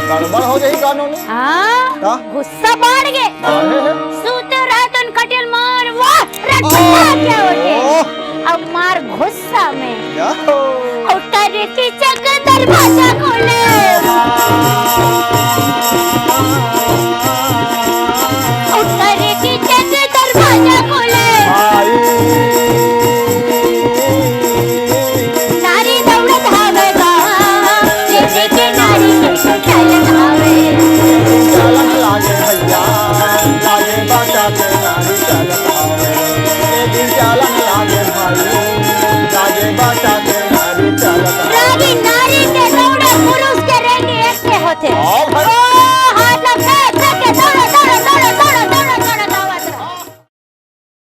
गड़बड़ हो गई कानूनी। हाँ गुस्सा बढ़ गए। सूते रात उन कटिल मार वाह क्या होते अब मार गुस्सा में उतर की चक दरवाजा खोले उतर की चक दरवाजा खोले नारी दौड़त हवे गा जैसे के नारी के चलत हवे चलन लागे भैया लागे बाटा के नारी चलत हवे एक दिन चलन लागे भाई लागे बाटा के नारी चलत हवे रागी नारी के दौड़े पुरुष के रेंगे एक से होते हाथ लग के दौड़ो दौड़ो दौड़ो दौड़ो दौड़ो दौड़ो दौड़ो।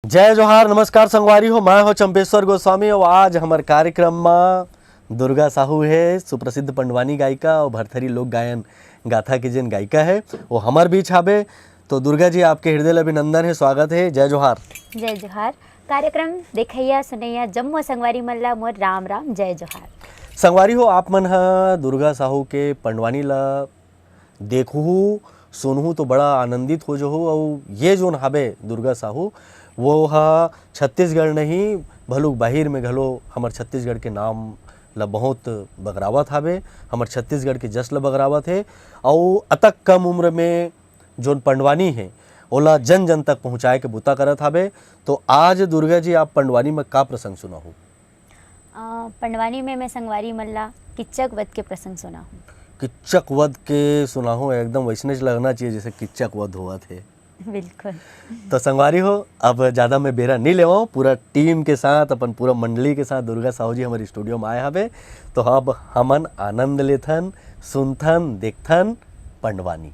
जय जोहार नमस्कार संगवारी हो, मैं हो चंपेश्वर गोस्वामी और आज हमारे कार्यक्रम में दुर्गा साहू है, सुप्रसिद्ध पंडवानी गायिका और भरथरी लोक गायन गाथा की जिन गायिका है वो हमारे बीच आवे। तो दुर्गा जी आपके हृदय अभिनंदन है, स्वागत है। जय जोहार। जय जोहार। कार्यक्रम देखैया सुनैया जम्मू संगवारी मल्ला मोर राम राम जय जोहार। संगवारी हो आप मन हा दुर्गा साहू के पंडवानी ला देखू सुनहू तो बड़ा आनंदित हो जो हो। और ये जोन हावे दुर्गा साहू वो हा छत्तीसगढ़ नहीं भलुक बाहिर में घलो हमार छत्तीसगढ़ के नाम ला बहुत बगरावत हावे, हमार छत्तीसगढ़ के जस ला बगरावत है। और अतक कम उम्र में जोन पंडवानी है ओला जन जन तक पहुँचाए के बुता करत हावे। तो आज दुर्गा जी आप पंडवानी में का प्रसंग सुना हो? पंडवानी में मैं संगवारी मल्ला किच्चक वध के प्रसंग सुना हूँ। किच्चक वध के सुना हो, एकदम वैसने लगना चाहिए जैसे किच्चक वध हुआ थे। बिल्कुल। तो संगवारी हो अब ज़्यादा मैं बेरा नहीं लेवाऊँ, पूरा टीम के साथ अपन पूरा मंडली के साथ दुर्गा साहू जी हमारे स्टूडियो में आए हवे। तो अब हमन आनंद लेथन सुनथन देखथन पंडवानी।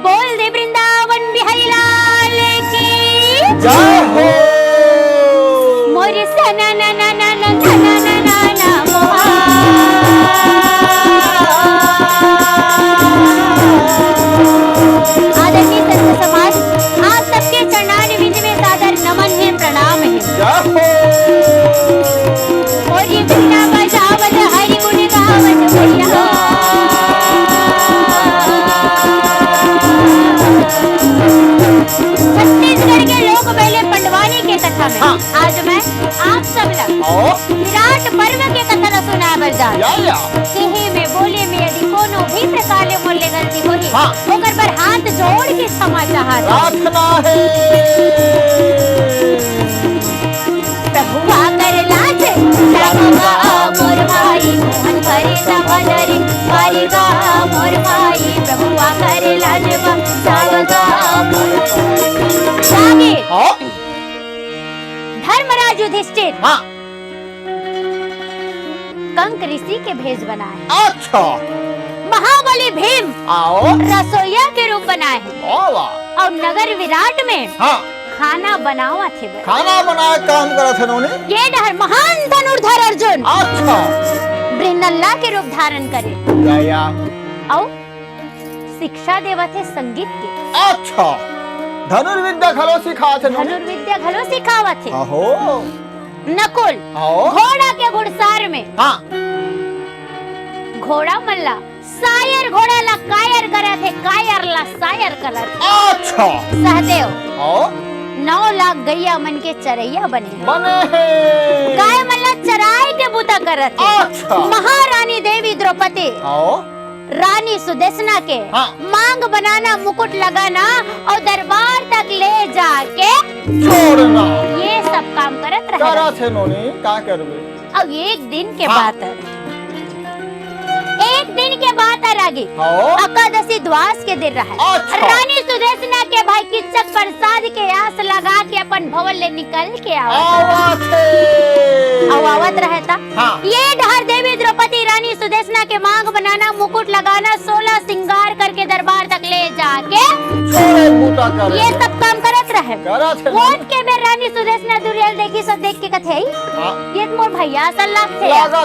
बोल दे वृंदावन बिहारी लाल की जय हो मोर सना ना ना ना ना ना ना ना ना मोहा आदरणीय संत समाज आप सबके चरणान विंद में सादर नमन है, प्रणाम है। जय हो और ये वीणा बजावत हरि गुण गावत भैया छत्तीसगढ़ के लोक पहले पंडवानी के कथा में आज मैं आप सब लग विराट पर्व के कथा न सुना बरजा कहे में बोले में यदि कोनो भी प्रकार ले मोले गलती होही ओकर पर हाथ जोड़ के क्षमा चाहत प्रार्थना है। प्रभु आकर लाज लगवा मोर भाई मोहन करे समझरे मारेगा मोर भाई प्रभु आकर लाजवा लगवा मोर भाई धर्मराज युधिष्ठिर कंक ऋषि के भेष बनाए। अच्छा। महाबली भीम आओ रसोईया के रूप बनाए और नगर विराट में खाना बनावा थे। खाना बनाए काम करा थे नोनी। ये डहर महान धनुर्धर अर्जुन अच्छा ब्रिनल्ला के रूप धारण करे और शिक्षा देवा थे संगीत के। अच्छा धनुर्विद्या खलो सिखा थे नोनी। धनुर्विद्या घलो सिखावा थे। आहो नकुल घोड़ा के घुड़सार में घोड़ा मल्ला सायर घोड़ा ला कायर करे थे, कायर ला सायर कलर। अच्छा सहदेव 9 लाख गैया मन के चरैया बने गाय मल्ला चराई के बुता करत है। अच्छा। महारानी देवी द्रौपदी रानी सुदेशना के मांग बनाना मुकुट लगाना और दरबार तक ले जाके छोड़ना ये सब काम करत करा थे नोनी। का करबे अब एक दिन के बात आगे एकादशी द्वास के दिन रहा। अच्छा। रानी सुदेशना के भाई किच्चक प्रसाद के आस लगा के अपन भवन ले निकल के आवत रहता। ये डहर देवी द्रौपदी रानी सुदेशना के मांग बनाना मुकुट लगाना 16 श्रृंगार करके दरबार तक ले जाके ये सब काम करत रहे। वोट के बेर रानी सुदेशना दुर्यल देखी सब देख के कथे ये मोर भैया सल्लाह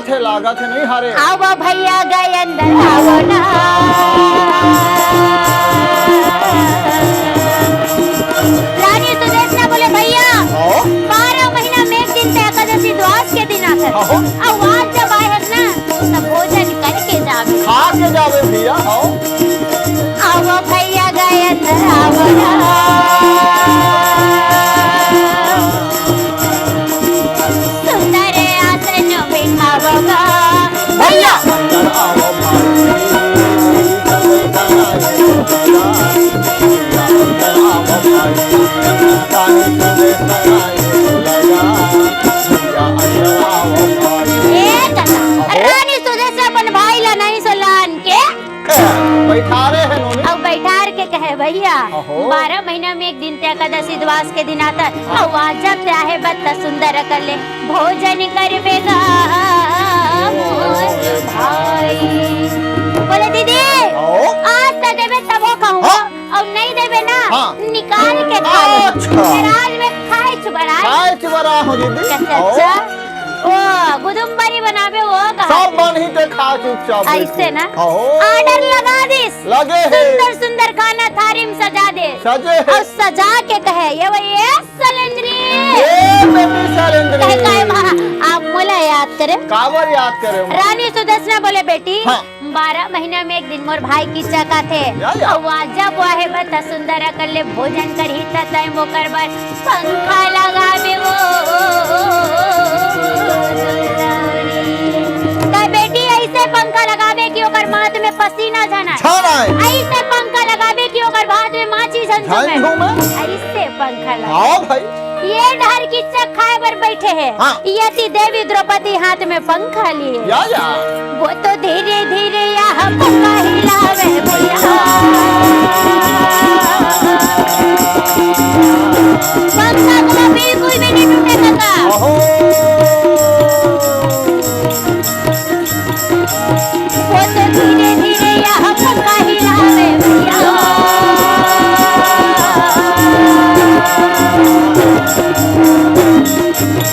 थे लागत थे नहीं हारे। आओ भैया गए अंदर आओ ना रानी सुदेशना बोले भैया 12 महीना में एक दिन एकादशी द्वास के दिन आकर अब आज जब आए हैं ना तो भोजन करके जावे खा के जावे भैया। बिठावना सुंदर आसन बिठावगा भैया अंदर आओ भाई अंदर आओ भाई रानी सुदेश लगा भैया अंदर आओ भाई रानी सुदेश अपन भाई ला नहीं सोलान के बैठा रहे हैं नोनी अब बैठार के कहे भैया अहो। 12 महीना में एक दिन ते एकादशी द्वास के दिन आता और जब चाहे बत्ता सुंदर कर ले भोजन करबेगा मोर भाई बोले दीदी आओ। आज तो देवे तब वो कहूँ हाँ। और नहीं देवे ना हाँ। निकाल के खा ले अच्छा। आज में खाए चुबड़ा काय चिबरा हो दीदी अच्छा ओ गुदुम्बरी बनावे वो कहा सब बन ही ते खा चुपचाप ऐसे ना आओ। ऑर्डर लगा दिस लगे है सुंदर सुंदर खाना थारी में सजा दे सजे और है सजा के कहे ये वही सलेंद्री ए बेबी सलेंद्री कहे कहे आप मोला याद करे काबर याद करे रानी सुदर्शना बोले बेटी हाँ। 12 महीना में एक दिन मोर भाई की चका थे या। और जब वाहे बता सुंदर कर ले भोजन कर ही तय वो करबर पंखा लगावे वो तो बेटी ऐसे पंखा लगावे कि ओकर माथ में पसीना जाना छाना है ऐसे पंखा लगावे कि ओकर भात में माची झंझुमे झंझू में ऐसे पंखा लगा आओ भाई ये डर की चक खाए पर बैठे हैं हाँ। यति देवी द्रौपदी हाथ में पंखा लिए या वो तो धीरे धीरे यहाँ पंखा हिलावे भैया पंखा को बिल्कुल भी नहीं टूटेगा ओहो वो तो धीरे धीरे यहाँ पंखा हिलावे भैया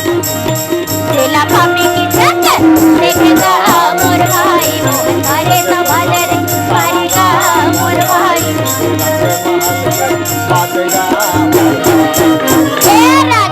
तेला पापड़ी की छत देखेगा मोर भाई मोहन भरे संभाले रे पारेगा मोर भाई बातेगा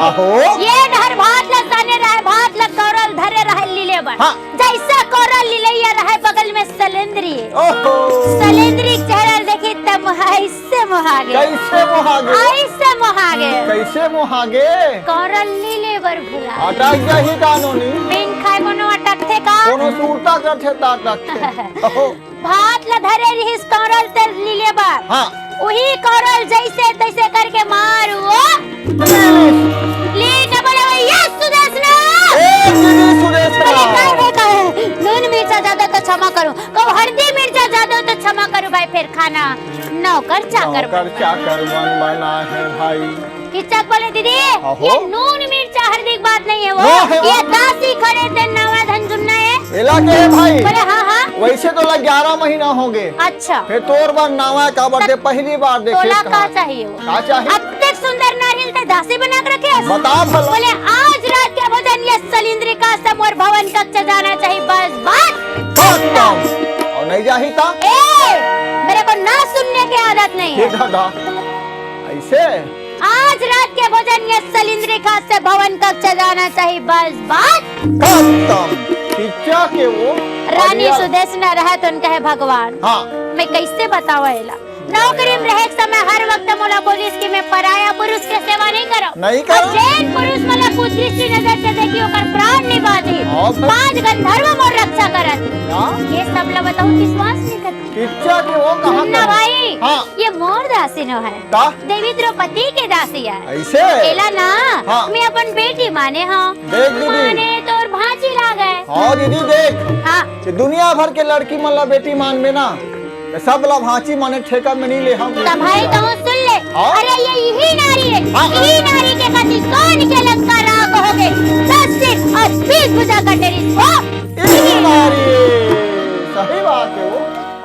आहो ये धर भात ल सने रहे भात ल करल धरे रहे लीले बन हाँ। जैसे करल लीले रहे बगल में सलेंद्री ओहो सलेंद्री चेहरा देखी तब ऐसे मोहागे कैसे मोहागे ऐसे मोहागे कैसे मोहागे करल लीले बर भुला अटक जाही कानूनी बिन खाए कोनो अटक थे का कोनो सूरता करथे ता अटकथे ओहो भात ल धरे रहिस करल ते लीले बर हाँ वही करल जैसे तैसे करके मारो ले के बोले भैया सुदर्शना ए दीदी सुदेश अरे काय रे काय नून मिर्चा ज्यादा तो क्षमा करो कहो हल्दी मिर्चा ज्यादा तो क्षमा करो भाई फिर खाना नौकर चाकर कर चाकर मन बना है भाई किचक बोले दीदी अहो। ये नून मिर्चा हल्दी की बात नहीं है वो है वो। ये दासी खड़े थे नवा धन सुनना है एला के भाई बोले हाँ हाँ वैसे तो 11 महीना हो गए अच्छा फिर तोर बार नावा का बर्थडे पहली बार देखे तोला का चाहिए वो का चाहिए अब तक सुंदर नारियल ते दासी बना के रखे हैं। बता भला बोले आज रात के भोजन ये सलिंद्री का समोर भवन कक्ष जाना चाहिए बस बात खत्म और नहीं जाही ता ए मेरे को ना सुनने की आदत नहीं है ठीक है ऐसे आज रात के भोजन ये सलिंद्री का से भवन कक्ष जाना चाहिए बस बात खत्म पिच्चा के वो रानी सुदेशना रहा तो उनका है भगवान हाँ मैं कैसे बतावेला नौकरी में रहे समय हर वक्त मोला बोलिस कि मैं पराया पुरुष के सेवा नहीं करो नहीं करो। और जैन पुरुष मोला कुदृष्टि नजर से देखी ओकर प्राण निभाती और फिर? 5 गंधर्व मोर रक्षा करत हाँ ये सब ला बताऊं विश्वास नहीं करती पिच्चा के वो कहाँ सुनना कर भाई हाँ ये मोर दासी न है ता देवी द्रौपदी के दासी है ऐसे एला ना हाँ। मैं अपन बेटी माने हाँ देख दीदी माने तो और भांची ला गए हाँ दीदी देख हाँ कि दुनिया भर के लड़की मन ला बेटी मान में ना ये सब ला भांची माने ठेका में नहीं ले हम तब भाई कहूँ सुन ले हाँ। अरे ये यही नारी है हाँ। यही नारी के कति कौन के लंका राग हो गए 10 सिर और 20 भुजा का टेरिस वो इसी नारी सही बात है वो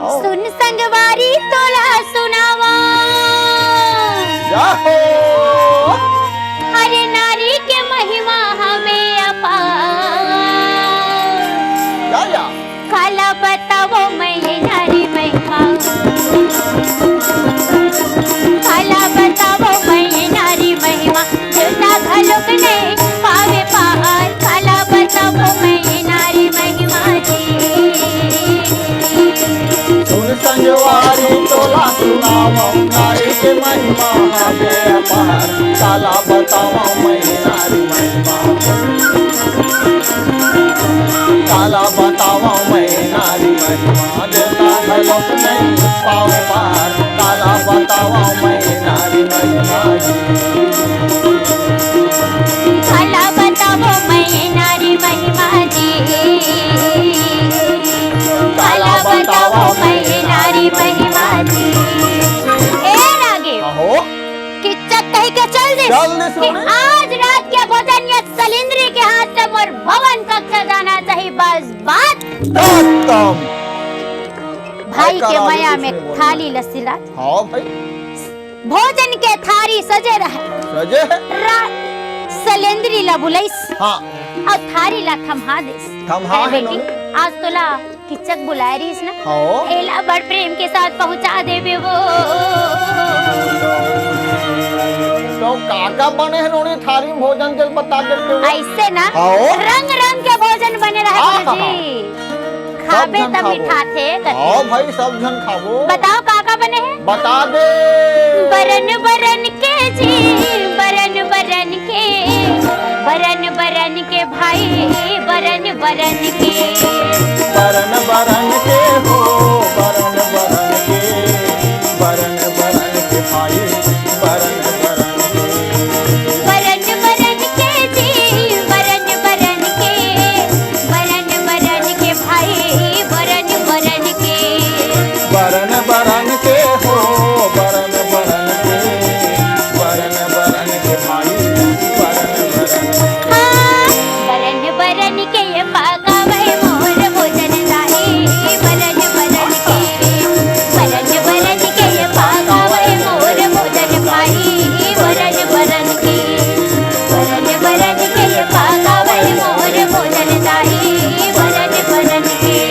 आओ। सुन संगवारी तोला सुनावा जाहो अरे नारी के महिमा हमें अपार जा काला बताओ मैं ये नारी महिमा काला बताओ मैं ये नारी महिमा जुदा घलोक ने पावे पार काला बताओ मैं ये नारी महिमा जी सुन संजवारी तोला सुनावा नारी के महिमा हवे अपार, काला बतावा मैं नारी महिमा, काला बतावा मैं नारी महिमा, देवता घलो नहीं पावे पार, काला बतावा मैं नारी महिमा जी। काला बताओ मैं नारी महिमा जी, काला बताओ मैं नारी महिमा जी। ए लागे हो किच्चक कह के चल दे चल दे कि सोने। आज रात के भोजन या सलिंद्री के हाथ से मोर भवन कक्षा जाना चाहिए, बस बात खत्म। भाई के करा माया दे में कुछ नहीं थाली लस्सी ला, हाँ भाई भोजन के थारी सजे रहे, सजे है। सलेंद्री ला बुलाइस हाँ और थारी ला थमहा देस। थमहा है है बेटी, नोने। आज तो ला किचक बुला रही ना, हाँ एला बड़ प्रेम के साथ पहुंचा देवे वो। तो काका बने हैं नोने थारी में भोजन के बता देते हो। ऐसे ना हाँ। रंग रंग के भोजन बने रहे हाँ, गुरुजी, खाबे सब जन तब खाबो। मीठा थे हाँ भाई सब जन खाबो। बताओ काका बने हैं? बता दे। बरन बरन के जी, बरन बरन के, बरन बरन के भाई, बरन बरन के, बरन बरन के हो, बरन बरन के, बरन बरन के भाई, बरन बरन के, बरन बरन के जी, बरन बरन के, बरन बरन के भाई, बरन बरन के, बरन बरन के हो, बरन बरन के, बरन बरन के भाई, बरन बरन के। हाँ, बरन बरन के ये पाकावे मोर भोजन दाई, बरन बरन के, बरन बरन के ये पाकावे मोर भोजन भाई, बरन बरन के, बरन बरन के ये पाकावे मोर भोजन दाई, बरन बरन के।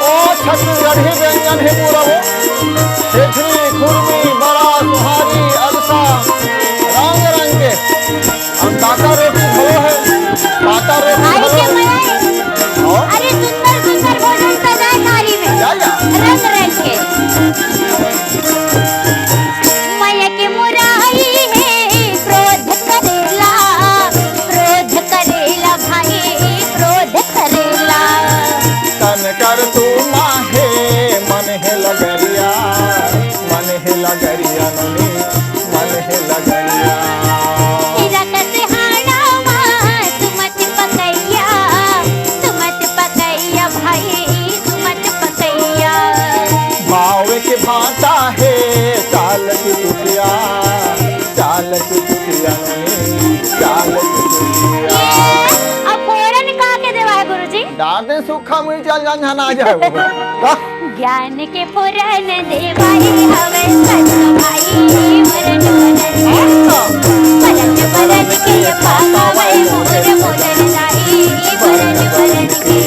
ओ छत्तीसगढ़ी व्यंजन है पूरा वो, छिछली खुरमी बड़ा सुहारी अरसा, रंग रंग के अंडाका रोटी भलो है, पाता रोटी भाई भलो के है। मनाए, हाँ, अरे सुंदर सुंदर भोजन सजाए थाली में, जा जा। रंग रंग के। माया के मुराई है, क्रोध करेला, क्रोध करेला भाई, क्रोध करेला। तन कर तू माहे, मन है लगरिया, मन है लगरिया ननी, मन है लगरिया। रकत हाड़ावा, सुमत पकैया, सुमत पकैया भाई, सुमत पकैया। भाव के भाता है, चाल की टुटिया, चाल की टुटिया ननी, चाल की टुटिया। अब फोरन का के देवा है गुरुजी? डांटे सूखा मिर्चा जंझन आ जाए वो। का? ज्ञान के पुरन देवाई हवे सच भाई, वरन वरन वरन के ये पाकावे मोर भोजन दाई, वरन वरन के,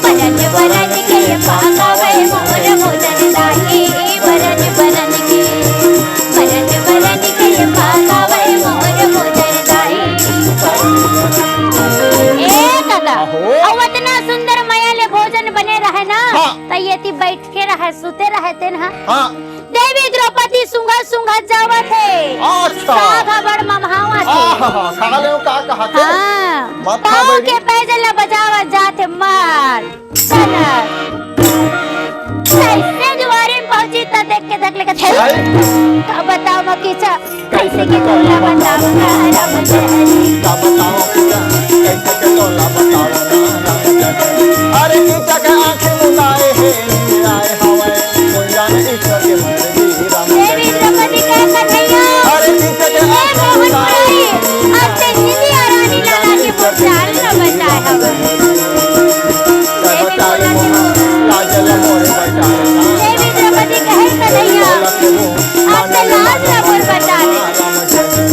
वरन वरन के ये पाकावे मोर भोजन दाई, वरन वरन के, वरन वरन के ये पाकावे मोर भोजन दाई। ए काका, आहो। अब इतना सुंदर मयाले भोजन बने रहे ना, हाँ। तो ये थी बैठ के रहे, सुते रहते ना। हाँ देवी द्रौपदी सुंगत सुंगत जावत है, अच्छा। सागा बड़ ममहावा थे। आहा, खा ले का कहा थे? हाँ, मत खा पाँव बैठी। के पैजला बजावत जाते मार सनक। कैसे जुआरी में पहुंची तो देख के धक लेकर थे। भाई। का बताओ मकीचा, कैसे की तोला बताओ ना राम जहरी। का बताओ पूजा, कैसे के तोला बताओ ना राम जगह। अरे कीचा के आँखें मुंदाए हैं, नींद आए हवाए, मुंजान ईश्वर के मर्जी राम देवी जगह। द्रौपदी का कन्हैया, अरे कीचा के ये आँखें मोहन मुंदाए मुरारी, हैं, अब ते सिंधिया रानी लाला की पुचार न बचाए हवे। जय बचाए मोहन, काजल मोरे बचाए ना। देवी द्रौपदी कहे कन्हैया, बोला के वो, अब ते लाज न मोर बचा दे। राम जगह।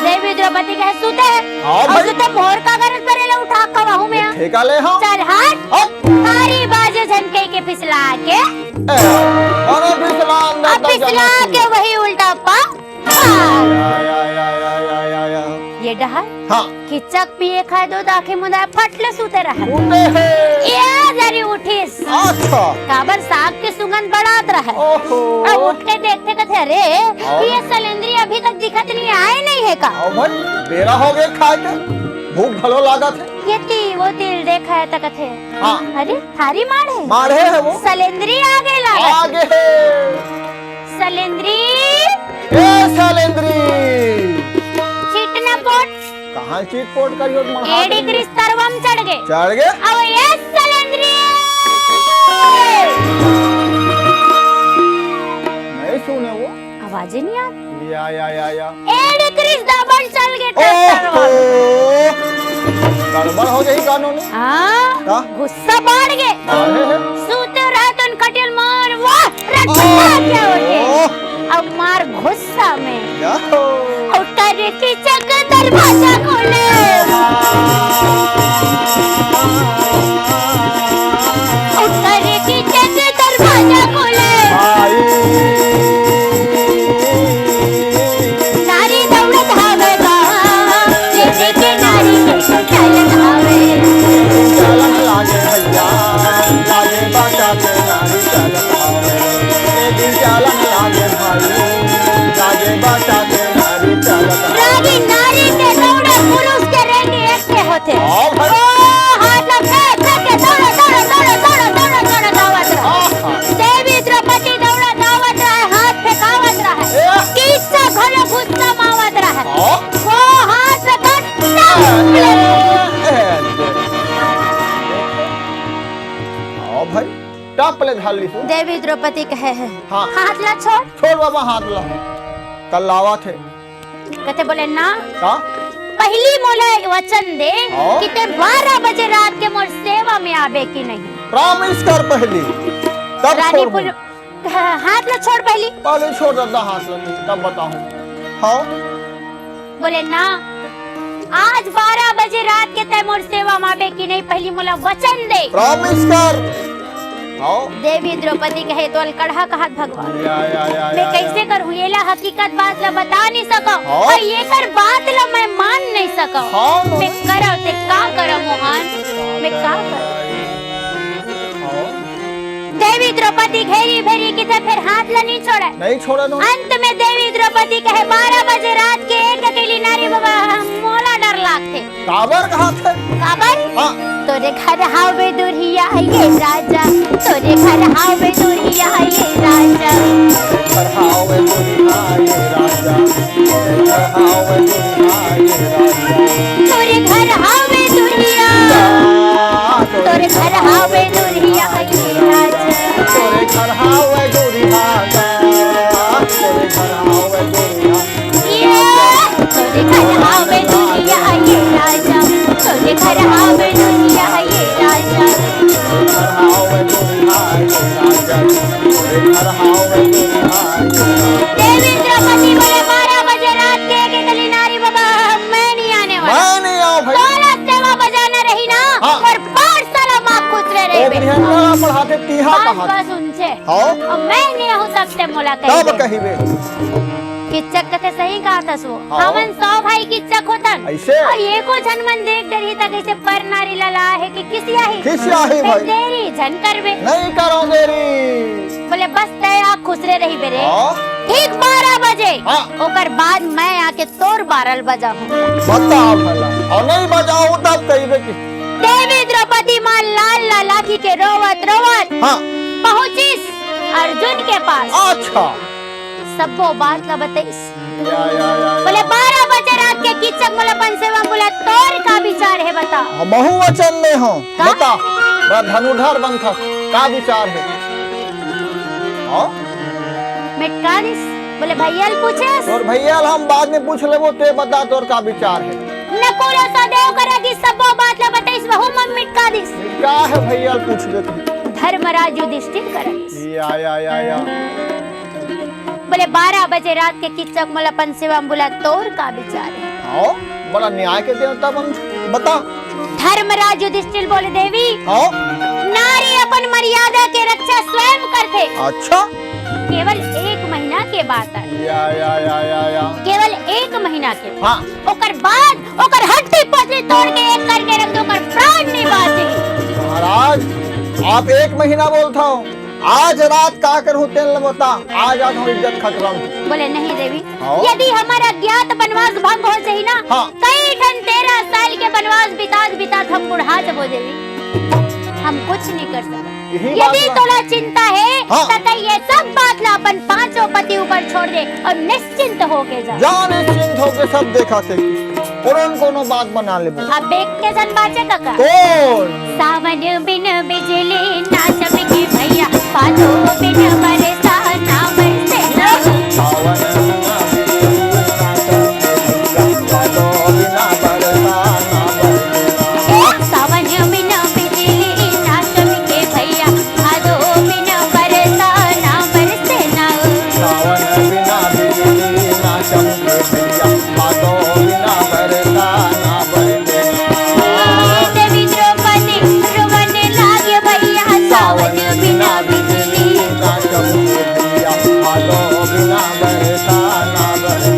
देवी द्रौपदी कहे सुते है, हाँ और भाई। सुते मोर का गरज परेला उठा कवाहू में आ। ठेका ले हम। चल हट, हट। तारी बाजे झनके के फिसला के, अरे फिसला अंदर अब तक फिसला जाना के वही उल्टा पा मार। या। ये डहर हाँ किचक पिए खाए दो आंखें मुदाए फटले सूते रहे उठे है ये जरी उठिस अच्छा काबर साग के सुगंध बढ़ात रहे ओहो अब उठ के देखते कथे अरे ये सलेंद्री अभी तक दिखत नहीं आए नहीं है का आओ भाई बेरा हो गए खाए के भूख भलो लागत है ये वो तिल देखा है तक कथे हाँ अरे थारी मार है मारे है वो सलेंद्री आगे लागत आगे है सलेंद्री ए सलेंद्री चीटना पोट कहाँ चीट पोट करियो एडी क्रिस्तरवम चढ़ गए चढ़ गए अब ये सलेंद्री नहीं सुने वो आवाज ही नहीं आती या एडी क्रिस्तरवम चल गए ओहो ट्रैक्टर गड़बड़ हो गई कानूनी हाँ का? गुस्सा बढ़ गए मारे है सूते रहे तो खटियल मार वाह रट्टा क्या होते अब मार गुस्सा में याहो उतर की चक दरवाजा खोले उतर की चक दरवाजा खोले भाई नारी दौड़त हवे का जैसे के नारी के चलन हवे चलन लागे भैया लागे बाटा के नारी चलन आवे एक दिन चलन लागे भाई लागे बाटा के नारी चलन आवे रागी नारी के दौड़े पुरुष के रेंगे एक के होते आओ भाई। ओ हाथ फेंक फेंक के दौड़ा दौड़ा दौड़ा दौड़ा दौड़ा दौड़ा दावत रहा आहा देवी द्रौपदी दौड़ा दावत रहा हाथ फेंकावत रहा ए किस्सा घोलो गुस्सा मावत रहा आओ वो हाथ से आओ भाई टप ले धाल ली तू देवी द्रौपदी कहे है हाँ। हाथ ला छोड़ छोड़ बाबा हाथ ला कल लावा थे कहते बोले ना का पहली मोला एक वचन दे हाँ। कि ते 12 बजे रात के मोर सेवा में आवे की नहीं प्रॉमिस कर पहली तब रानी छोड़ पुल हाथ ला छोड़ पहली पहले छोड़ देता हाथ लगी तब बताऊं हाँ बोले ना आज 12 बजे रात के तय मोर सेवा माबे की नहीं पहली मोला वचन दे प्रॉमिस कर हाँ देवी द्रौपदी कहे तो अलकड़ा का हाथ भगवान या मैं कैसे करूँ ये ला हकीकत बात ला बता नहीं सका हाँ। और ये कर बात ला मैं मान नहीं सका हाँ। मैं करो ते का करो मोहन मैं का करो हाँ। देवी द्रौपदी घेरी भेरी की थे फिर हाथ ला नहीं छोड़ा नहीं छोड़ा ना अंत में देवी द्रौपदी कहे 12 बजे रात के एक अकेली नारी बाबा मोला डर लागते काबर कहाँ थे काबर हाँ तोरे घर हावे दुरिया ये राजा तोरे घर हावे दुरिया ये राजा चढ़ावे दुनिया ये राजा चढ़ावे दुनिया ये राजा तोरे घर हावे दुरिया तोरे घर हावे दुरिया ये राजा तोरे घर हावे दुनिया तोरे घर हावे दुनिया ये तोरे घर हावे दुरिया ये राजा तोरे घर हावे दुरिया ये राजा घर हावे दुनिया ये राजा तोरे घर हावे दुनिया ये राजा देवी द्रौपदी बोले 12 बजे रात के एक अकेली नारी बाबा मैं नहीं आने वाला मैं नहीं आओ भाई सोलह सेवा बजाना रही ना हाँ। और 5 साल माँ खुसरे रहे एक दिन हमरा पढ़ाते तीहा बस कहा बस उनसे हाँ अब मैं नहीं हूँ सबसे मुलाकात तब कहिबे किच्चक कथे सही कहा था सो हाँ। हमन 100 भाई किच्चक होतन ऐसे? और ये को जनमन देख डरी तक ऐसे पर नारी लला है कि किसी आही किसी आही भाई। देरी झन करबे नहीं करो देरी बोले बस तय आ खुसरे रही बेरे हाँ ठीक 12 बजे हाँ। ओकर बाद मैं आके तोर 12 बजा हूँ बता भला और नहीं बजाऊं तब कहिबे कि देवी द्रौपदी माँ लाल लालाखी के रोवत रोवत हाँ पहुँची अर्जुन के पास अच्छा सबो बात ला बताइस या बोले 12 बजे रात के किचक मोलापन सेवा बोला तोर का विचार है बता महु वचन में हो का? बता बड़ा धनुधर बंथा का विचार है हाँ मैं का दिस बोले भैया पूछे तोर भैया हम बाद में पूछ लेबो ते बता तोर का विचार है नकुल सदैव करेगी सबो बात ला बताइस बहु मम्मी का दिस क्या है भैया पूछ लेते धर्मराज युधिष्ठिर करेगी या बोले 12 बजे रात के किचक मोलापन सेवा बोला तोर का विचार है हाँ बड़ा न्याय के देवता बन बता धर्मराज युधिष्ठिर बोले देवी हाँ नारी अपन मर्यादा के रक्षा स्वयं करते अच्छा केवल 1 महीना के बात है या केवल 1 महीना के हाँ ओकर बाद ओकर हड्डी पसली तोड़ के एक करके रख दो, ओकर प्राण नहीं बाची। महाराज आप 1 महीना बोलता हो, आज रात का कर तेल न बता, आज आज हम इज्जत खतरा में। बोले नहीं देवी, हाँ? यदि हमारा ज्ञात वनवास भंग हो जाए ना, हाँ। कई ठन 13 साल के वनवास बिता हम बुढ़ा जब हो देवी, हम कुछ नहीं कर सकते। यही बात यदि बा। तोला चिंता है हाँ। तो ये सब बात ला अपन 5 पति ऊपर छोड़ दे और निश्चिंत होके जा। जान निश्चिंत होके सब देखा थे, तुरंत कोनो बात बना ले। अब देख के जन बाचे काका। कौन? सावन बिन बिजली ना चमके भैया, पालो बिन बरसा ना बरसे ना। सावन बिना बिजली ना चमके भैया, पालो बिना बरसा ना बरसे। सावन बिन बिजली ना चमके भैया, पालो बिन बरसा ना बरसे ना। सावन बिना बिजली ना चमके भैया, पालो बिना बरसा ना बरसे। देवी द्रौपदी रुवन लागे भैया, सावन बिना बिजली ना चमके भैया, पालो बिना बरसा ना बरसे।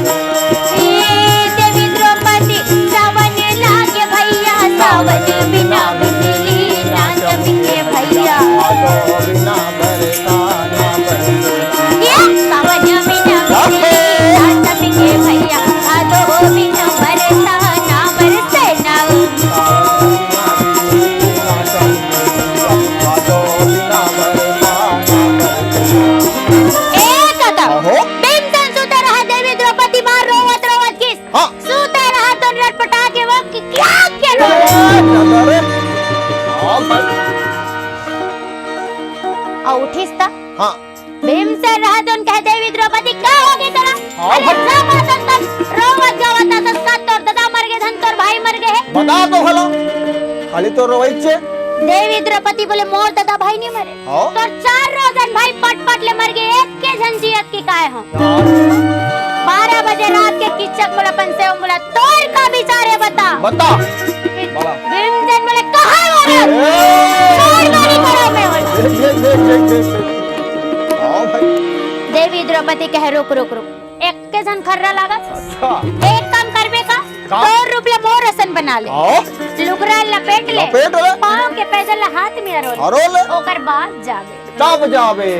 देवी द्रौपदी सावन लागे भैया, सावन बिना बिजली ना चमके भैया। पालो बिना बरसा ना बरसे। सावन बिना बिजली ना चमके भैया, पालो बिना बरसा ना बरसे ना। एक कदम अहो। भीमसेन सूते रहा, देवी द्रौपदी मार रोवत रोवत किस हाँ। सूते रहा तो लटपटा के वो क्या के लो। और उठिस ता हाँ भीमसेन रहा तो कहे देवी द्रौपदी क्या हो गई तेरा। हाँ, अरे भाई। जा मातन तब रोवत गावत सस्ता तोर दादा मर गए, धन तोर भाई मर गए। बता तो भला, खाली तो रोइचे। देवी द्रौपदी बोले मोर दादा भाई नहीं मरे, हाँ। तोर 4 रोजन भाई पट पट ले मर गए, एक के झंझियत की काय हो। 12 बजे रात के किचक बोला पंसे बोला तोर का विचार है बता। बता बड़ा। भीमसेन बोले कहाँ है औरत, तोर गाड़ी करो मैं बोला। देख। हाँ भाई। देवी द्रौपदी कहे रुक रुक रुक, एक के जन खर्रा लागत। अच्छा। एक काम करबे का, का? 2 रुपया मोर रसन बना ले, हाँ। लुगरा लपेट ले, लपेट ले। पाँव के पैजल हाथ में अरो ले, अरो ले। ओकर बाद जाबे। तब जाबे।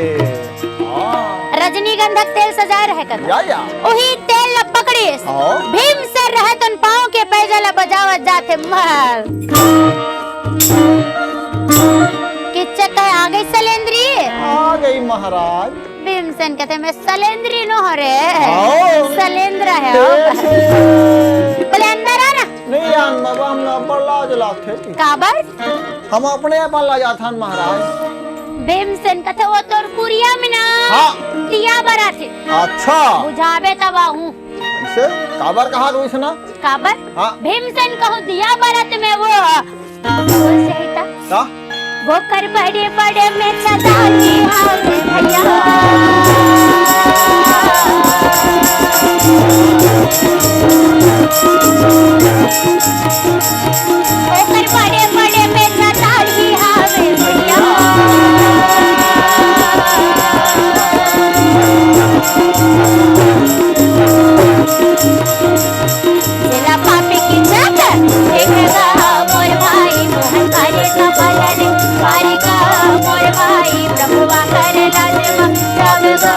हाँ। रजनीगंधा तेल सजा रहे कर या। वही तेल ल पकड़िस, हाँ। भीमसेन रहे तन पाँव के पैजल बजावत जाते मार। किच्चक कहे आ गई सलेंद्री। आ गई महाराज। भीमसेन कहते मैं सलेंद्री नो हो रे, आओ। सलेंद्र है। बोले अंदर आ ना। नहीं आन बाबा, हम ऊपर लाज लाथे। काबर हम अपने अपन ला जाथन महाराज। भीमसेन कहते वो तोर कुरिया में ना हाँ। दिया बरा थे, अच्छा। बुझावे तब आहूं। ऐसे काबर कहा रोइस ना? काबर हाँ। भीमसेन कहूँ दिया बरत में वो सही था, का? वो कर बड़े बड़े में छदानी हावे भैया। वो कर बड़े बड़े में छदानी हावे भैया। जिला पापी की चाकर देखेगा मोर भाई, मोहन करे का बदन मारे का मोर भाई, प्रभुआ करे लाजमा जावेगा।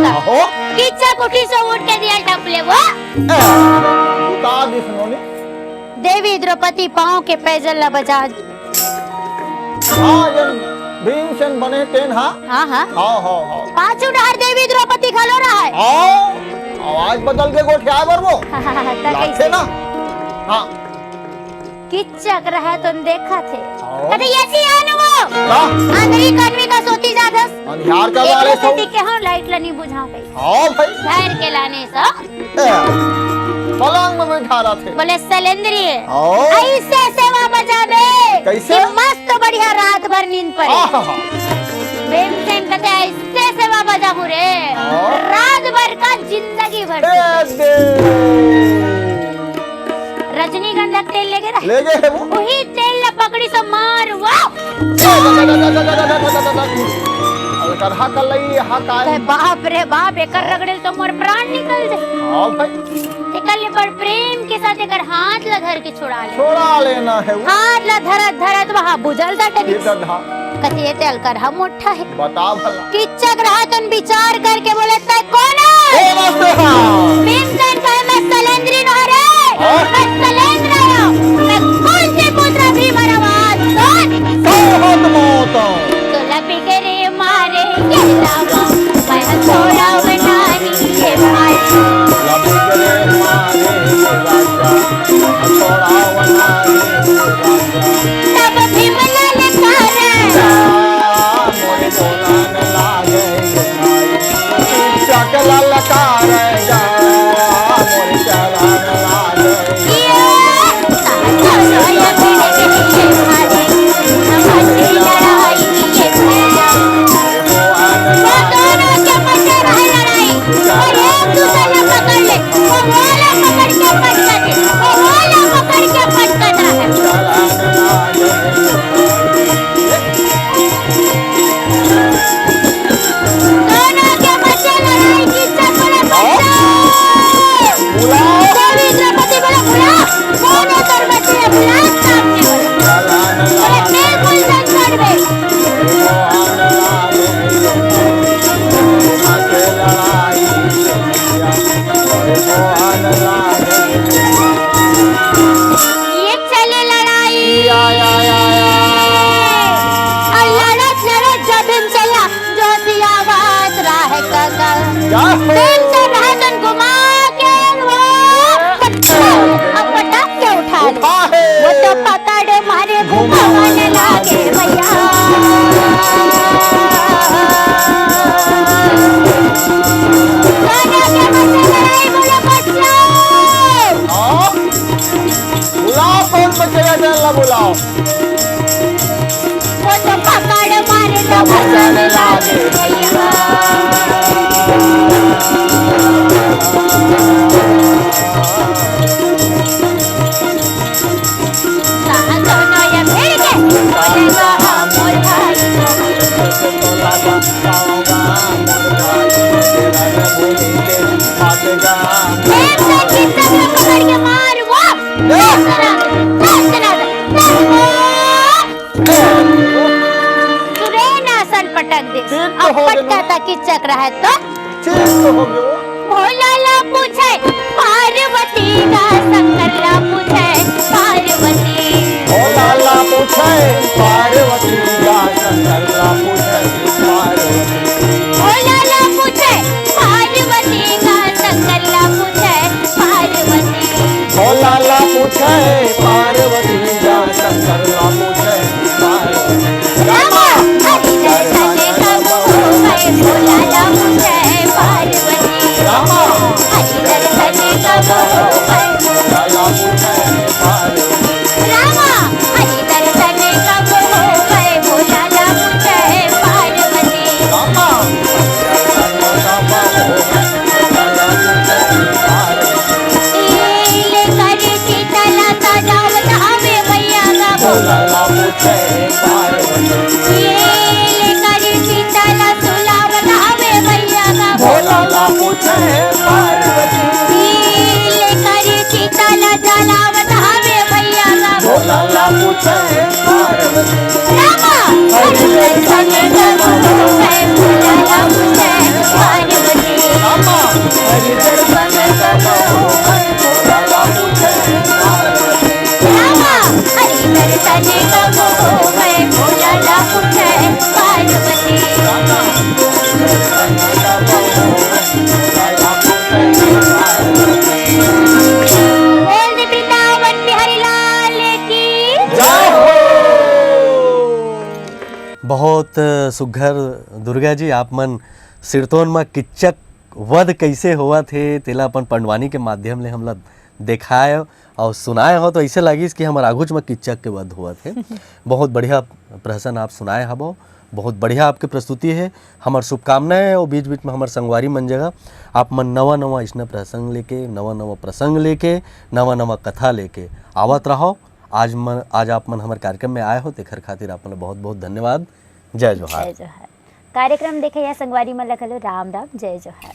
अहो। किच्चा कुटी से उठ के दिया टपले वो। का दिसनोनी? देवी द्रौपदी पाँव के पैजल ला बजा। हाँ जन भीमसेन बने तेन हाँ। हाँ हाँ हाँ। पाँचों डहर देवी द्रौपदी खलो रहा है। आओ आवाज बदल के गोठिया बर वो तो लाथे कैसे ना। हाँ। किच्चक रहा तुम देखा थे। हाँ। अरे ये सी आने वो का? आंधळी कन्वी का सोती जादस। अंधियार का वाले सो। के हाँ लाइट लनी बुझा गई, हाँ भाई। घर के लाने से पलंग में बैठा रहा थे। बोले सलेंद्री आओ। ऐसे सेवा बजावे कैसे? कि मस्त बढ़िया रात भर नींद पड़े। आहा। भीमसेन कहते ऐसे सेवा बजाऊ रे, हाँ। रात भर का जिंदगी भर। रजनीगंधा तेल ले गए, ले गए वो। वही तेल ला पकड़ी से मार वाह। कर हक लई हकाई कहे बाप रे बाप एकर रगड़े तो मोर प्राण निकल जाए। हाँ भाई एकर ले बड़ प्रेम के साथ एकर हाथ ला धर के छुड़ा ले। छोड़ा लेना है वो हाथ ला धरत धरत वहाँ बुझल था ये गधा कथिए तेल कर हम मोटा है बता भला किच्चक रहा तुम विचार करके बोले तय कौन है कौन हंसते हाँ भीमसेन कहे मैं सलेंद्री न रे हाँ? मैं सलेंद्र हूँ मैं कौन से पुत्र भीमरवाद कौन बहुत मौत तो लपी के रे मारे ये लावा मैं थोड़ा बनानी ये मारे लबी गले मारे राजा छोड़ा वनारे राजा तब भीमलाल करे मोरे बोलान लागे चकल लकार जा मोरे चलान लागे ये साथों ये भिड़ के ये मारे हमारी लड़ाई ये भैया वो दोनों के मध्य रह लड़ाई और एक दूसरे को पकड़ ले वो वाला पकड़ के पटका दे वो वाला पकड़ के पटका रहा है दोनों के मध्य लड़ाई किससे बड़े बच्चे देवी द्रौपदी बोले बुला कौन है द्रौपदी है बुला सामने बोले बिल्कुल सच कर बे ये चले लड़ाई और लड़त लड़त जब इन चला जो सी आवाज राह का दिन से रहतन घुमा के वो अब पटक के उठा ले वो तो पकड़ मारे घुमाने लागे भैया दोनों के मध्य लड़ाई बोले बच्चों बुलाओ कौन बचेगा चल बुलाओ वो तो पकड़ मारे तो भगाने लागे भैया कहाँ दोनों ये भिड़ के बोलेगा हाँ मोर भाई एक से कितना में पकड़ के मार वो सुरेनासन पटक दे ठीक तो अब हो पटका गया। था किचक रहा है तो भोला ला पूछे पार्वती का शंकर ला पूछे पार्वती भोला ला पूछे पार्वती का शंकर ला पूछे पार्वती भोला ला पूछे पार्वती का शंकर ला पूछे पार्वती भोला ला पूछे पार्वती का शंकर ला पूछे पार्वती रामा हरि दर्शन कब होए भोला ला पूछे पार्वती रामा हरि दर्शन कब होए भोला ला पूछे पार्वती रामा हरि दर्शन कब होए भोला ला पूछे पार्वती रामा ले कर शीतला सजावत हमें भैया का भोला ला पूछे पार्वती ले कर शीतला सुलावत हमें भैया का भोला ला पूछे पार्वती ले कर शीतला जलावत हमें भैया का भोला ला पूछे पार्वती रामा हरि दर्शन कब होए भोला ला पूछे पार्वती रामा हरि दर्शन कब होए भोला ला पूछे पार्वती रामा हरि दर्शन कब होए भोला ला पूछे पार्वती रामा दर्शन कब होए भोला ला पूछे पार्वती बोल दे वृंदावन बिहारी लाल की जय हो बहुत सुघर दुर्गा जी आप मन सिरतोन में किच्चक वध कैसे हुआ थे तेला अपन पंडवानी के माध्यम ले हमला दिखाए और सुनाए हो तो ऐसे लगी कि हमारा आगुच में किच्चक के वध हुआ थे बहुत बढ़िया प्रहसन आप सुनाए हबो बहुत बढ़िया आपके प्रस्तुति है हमार शुभकामनाएं और बीच बीच में हमार संगवारी मन जगह आप मन नवा नवा इसने प्रसंग लेके नवा नवा प्रसंग लेके नवा नवा कथा लेके आवत रहो आज आप मन हमारे कार्यक्रम में आए हो तेखर खातिर आप मन बहुत बहुत धन्यवाद जय जोहार जो है कार्यक्रम देखे या संगवारी में लखलो राम राम जय जोहार।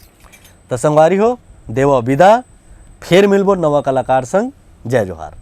तो संगवारी हो देव विदा, फिर मिलबो नवा कलाकार संग। जय जोहार।